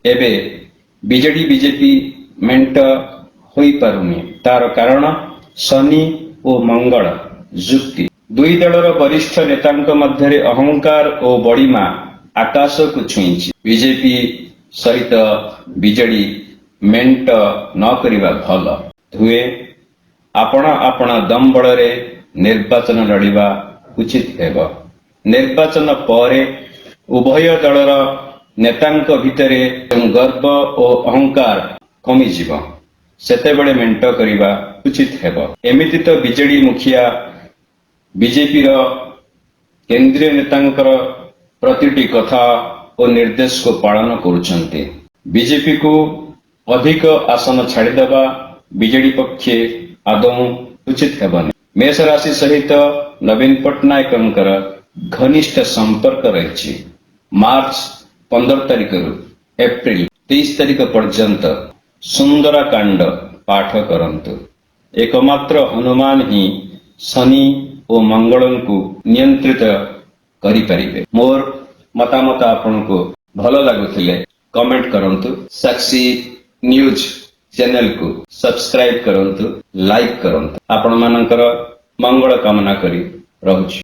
एबे BJD BJP मेंट होई पारुनी तार कारण शनि और मंगल जुक्ति दुई दलर वरिष्ठ नेतांक मध्य अहंकार और बड़ीमा आकाश को छुईची बीजेपी सहित बीजेडी मेंट न करिबा भल हुए आपण आपण दम बड़े निर्वाचन लड़िबा उचित हेब निर्वाचन परे उभय दलर नेतांक भितरे गर्व और अहंकार कमी जीव सेतेबेले मेंट करिबा उचित हेब एमिति तो बीजेडी मुखिया बीजेपी रो केंद्रीय नेतांकर प्रतिटी कथा और निर्देश को पालन करुछन्ते बीजेपी को अधिक आसन छाड़ीदेवा बीजेडी पक्षे आदौ उचित हेबनी मेष राशि सहित नवीन पट्टनायकंकर घनिष्ठ संपर्क रही मार्च 15 तारिख रु एप्रिल 23 तारिख पर्यंत सुंदरा कांड पाठ करंतु एकमात्र हनुमान ही शनि और मंगल को नियंत्रित करि परिबे मोर मतामत आपनको भल लागुथिले कमेंट करंतु साक्षी न्यूज चैनल को सब्सक्राइब करंतु लाइक करंतु आपण मानकर मंगल कामना करी रहूछि।